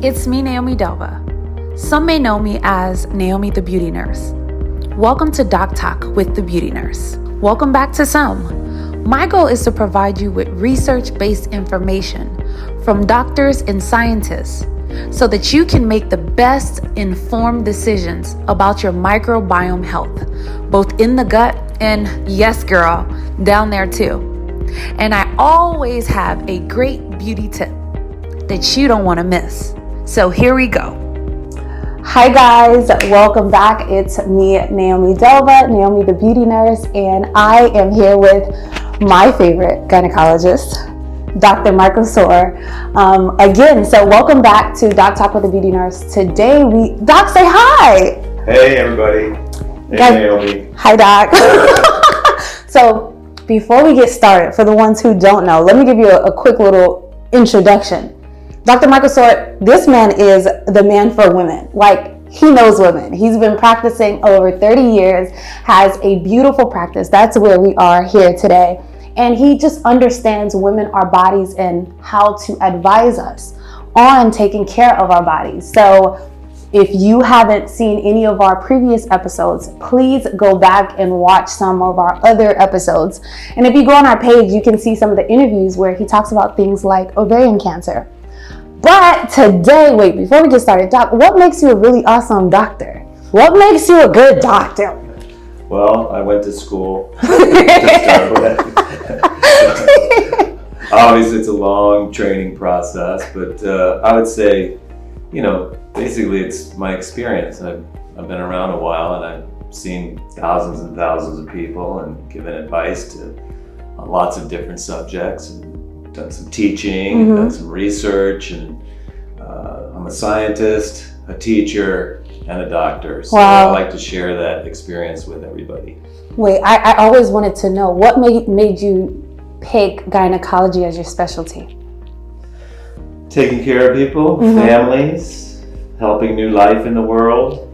It's me, Naomie Delva. Some may know me as Naomie the Beauty Nurse. Welcome to Doc Talk with the Beauty Nurse. Welcome back to some. My goal is to provide you with research-based information from doctors and scientists so that you can make the best informed decisions about your microbiome health, both in the gut and, yes girl, down there too. And I always have a great beauty tip that you don't want to miss. So here we go. Hi guys, welcome back. It's me, Naomie Delva, Naomie the Beauty Nurse, and I am here with my favorite gynecologist, Dr. Michael Swor. Again, so welcome back to Doc Talk with the Beauty Nurse. Today Doc, say hi. Hey everybody. Hey Guys, Naomie. Hi Doc. So before we get started, for the ones who don't know, let me give you a quick little introduction. Dr. Michael Swor, this man is the man for women. Like, he knows women. He's been practicing over 30 years, has a beautiful practice. That's where we are here today. And he just understands women, our bodies, and how to advise us on taking care of our bodies. So if you haven't seen any of our previous episodes, please go back and watch some of our other episodes. And if you go on our page, you can see some of the interviews where he talks about things like ovarian cancer. But today, before we get started, Doc, what makes you a really awesome doctor? What makes you a good doctor? Well, I went to school to start with. Obviously, it's a long training process, but I would say, basically it's my experience. I've been around a while and I've seen thousands and thousands of people and given advice to lots of different subjects and done some teaching, done some research, and I'm a scientist, a teacher, and a doctor. So wow. I like to share that experience with everybody. Wait, I always wanted to know, what made you pick gynecology as your specialty? Taking care of people, families, helping new life in the world,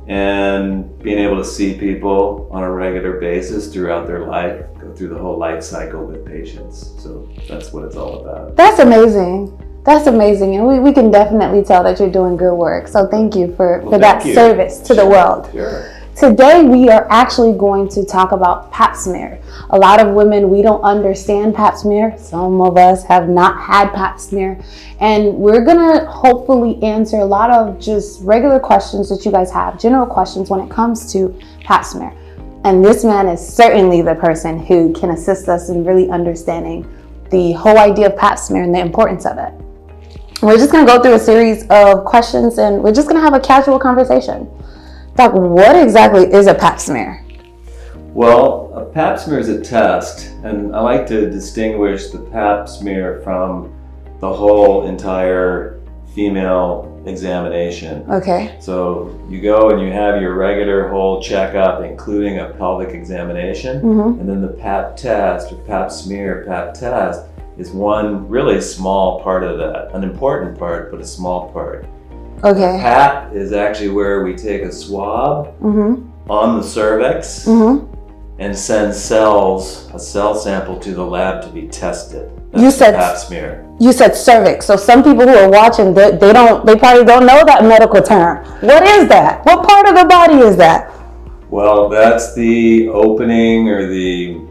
and being able to see people on a regular basis throughout their life, go through the whole life cycle with patients. So that's what it's all about. That's amazing. That's amazing. And we can definitely tell that you're doing good work. So thank you for that service to the world. Sure. Today, we are actually going to talk about Pap Smear. A lot of women, we don't understand Pap Smear. Some of us have not had Pap Smear. And we're gonna hopefully answer a lot of just regular questions that you guys have, general questions when it comes to Pap Smear. And this man is certainly the person who can assist us in really understanding the whole idea of Pap Smear and the importance of it. We're just gonna go through a series of questions and we're just gonna have a casual conversation. Doc, what exactly is a Pap Smear? Well, a Pap Smear is a test, and I like to distinguish the Pap Smear from the whole entire female examination. Okay. So you go and you have your regular whole checkup, including a pelvic examination, and then the Pap test, or Pap Smear, Pap test, is one really small part of that. An important part, but a small part. Okay. Pap is actually where we take a swab on the cervix and send a cell sample to the lab to be tested. That's the Pap Smear. You said cervix. So some people who are watching, they probably don't know that medical term. What is that? What part of the body is that? Well, that's the opening, or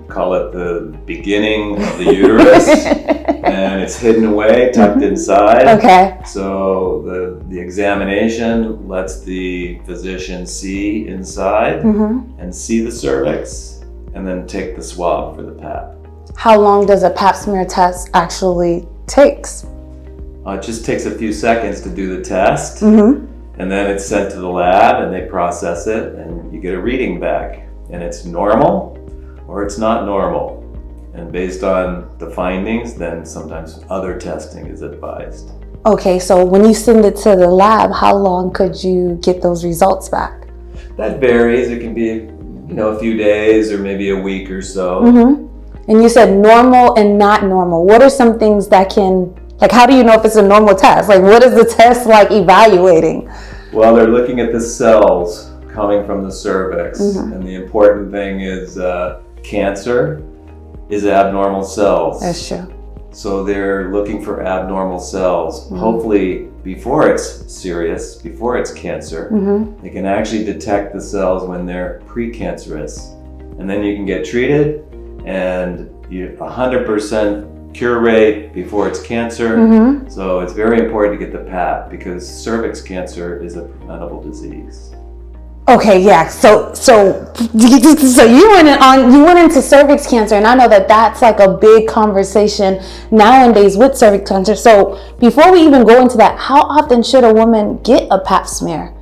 call it the beginning of the uterus, and it's hidden away, tucked inside. Okay. So the examination lets the physician see inside and see the cervix, and then take the swab for the Pap. How long does a Pap Smear test actually takes? It just takes a few seconds to do the test. And then it's sent to the lab and they process it and you get a reading back. And it's normal or it's not normal. And based on the findings, then sometimes other testing is advised. Okay, so when you send it to the lab, how long could you get those results back? That varies. It can be, a few days or maybe a week or so. And you said normal and not normal. What are some things that can, how do you know if it's a normal test? What is the test evaluating? Well, they're looking at the cells coming from the cervix. And the important thing is cancer is abnormal cells. That's true. So they're looking for abnormal cells. Hopefully before it's serious, before it's cancer. Mm-hmm. They can actually detect the cells when they're precancerous. And then you can get treated, and you 100% cure rate before it's cancer. Mm-hmm. So it's very important to get the Pap because cervix cancer is a preventable disease. Okay, yeah. So you went into cervix cancer, and I know that that's like a big conversation nowadays with cervix cancer. So before we even go into that, how often should a woman get a Pap smear?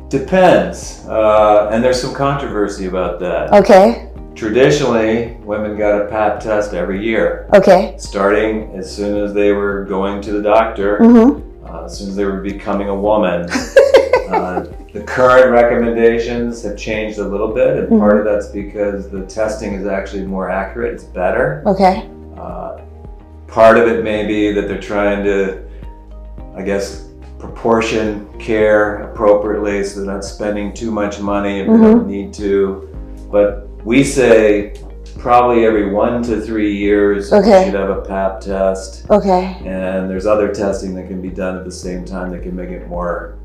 Depends, and there's some controversy about that. Okay. Traditionally, women got a Pap test every year. Okay. Starting as soon as they were going to the doctor, as soon as they were becoming a woman. The current recommendations have changed a little bit, and part of that's because the testing is actually more accurate, it's better. Okay. Part of it may be that they're trying to, I guess, proportion care appropriately so they're not spending too much money if they don't need to. But we say probably every 1 to 3 years you should have a Pap test. Okay. And there's other testing that can be done at the same time that can make it more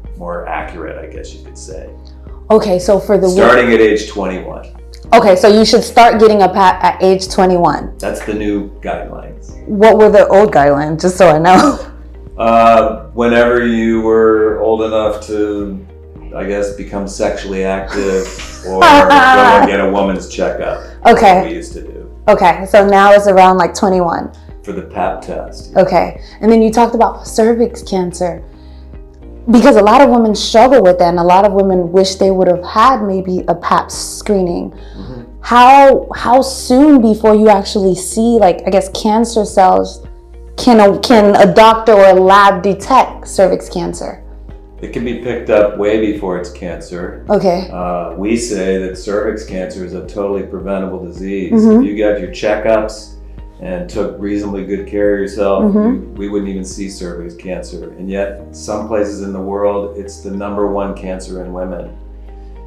accurate, I guess you could say. Okay, so for the starting at age 21. Okay, so you should start getting a Pap at age 21. That's the new guidelines. What were the old guidelines, just so I know? Whenever you were old enough to, I guess, become sexually active or go and get a woman's checkup. Okay. That's what we used to do. Okay, so now it's around like 21. For the Pap test. Okay, and then you talked about cervix cancer. Because a lot of women struggle with that, and a lot of women wish they would have had maybe a Pap screening. How soon before you actually see, like, I guess, cancer cells can a doctor or a lab detect cervix cancer? It can be picked up way before it's cancer. Okay. We say that cervix cancer is a totally preventable disease. If you got your checkups and took reasonably good care of yourself, we wouldn't even see cervix cancer. And yet, some places in the world, it's the #1 cancer in women.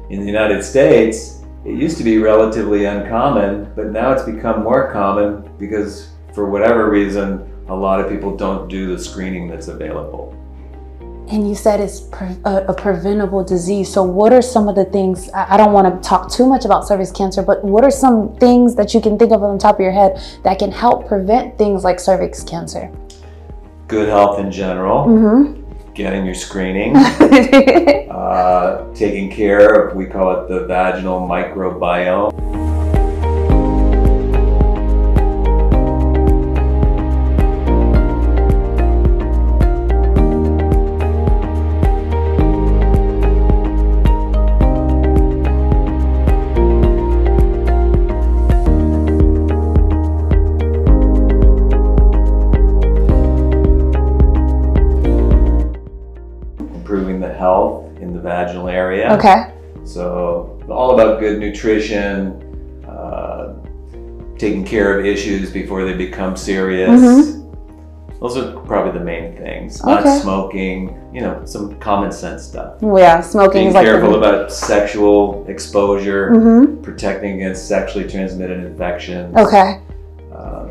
In the United States, it used to be relatively uncommon, but now it's become more common because, for whatever reason, a lot of people don't do the screening that's available. And you said it's a preventable disease. So what are some of the things, I don't want to talk too much about cervix cancer, but what are some things that you can think of on the top of your head that can help prevent things like cervix cancer? Good health in general, getting your screening, taking care of, we call it the vaginal microbiome. Improving the health in the vaginal area. Okay. So all about good nutrition, taking care of issues before they become serious. Those are probably the main things. Not smoking, some common sense stuff. Yeah, smoking Being is like careful about sexual exposure, protecting against sexually transmitted infections. Okay.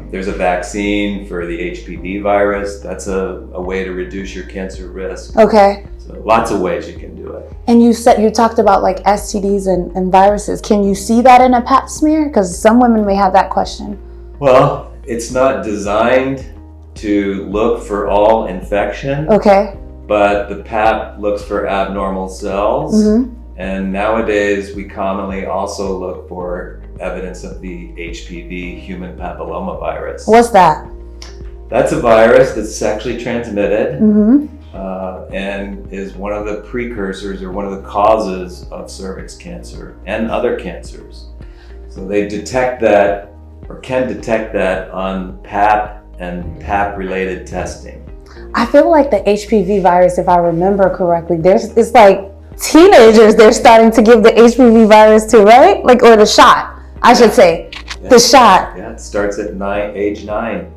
There's a vaccine for the HPV virus. That's a way to reduce your cancer risk. Okay. So lots of ways you can do it. And you talked about like STDs and viruses. Can you see that in a Pap smear? Because some women may have that question. Well, it's not designed to look for all infection. Okay. But the Pap looks for abnormal cells. And nowadays we commonly also look for evidence of the HPV, human papilloma virus. What's that? That's a virus that's sexually transmitted and is one of the precursors or one of the causes of cervix cancer and other cancers. So they detect that or can detect that on Pap and Pap related testing. I feel like the HPV virus, if I remember correctly, it's like teenagers they're starting to give the HPV virus to, right? Like, or the shot. I should say, the shot. Yeah, it starts at age 9.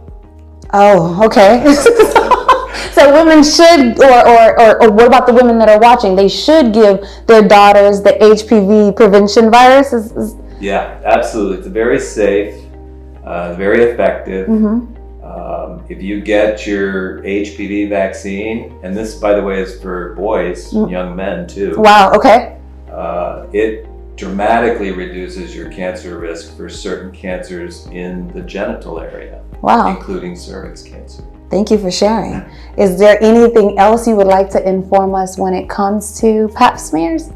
Oh, okay. So women should, or what about the women that are watching? They should give their daughters the HPV prevention virus? Yeah, absolutely. It's very safe, very effective. If you get your HPV vaccine, and this, by the way, is for boys, young men too. Wow, okay. It dramatically reduces your cancer risk for certain cancers in the genital area, Wow. including cervix cancer. Thank you for sharing. Is there anything else you would like to inform us when it comes to Pap smears?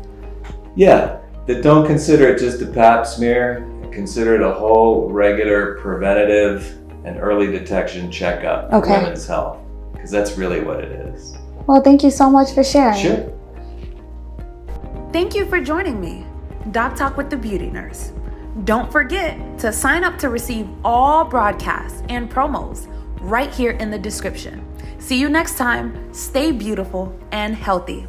Yeah, that don't consider it just a Pap smear. Consider it a whole regular preventative and early detection checkup for women's health, because that's really what it is. Well, thank you so much for sharing. Sure. Thank you for joining me, Doc Talk with the Beauty Nurse. Don't forget to sign up to receive all broadcasts and promos right here in the description. See you next time. Stay beautiful and healthy.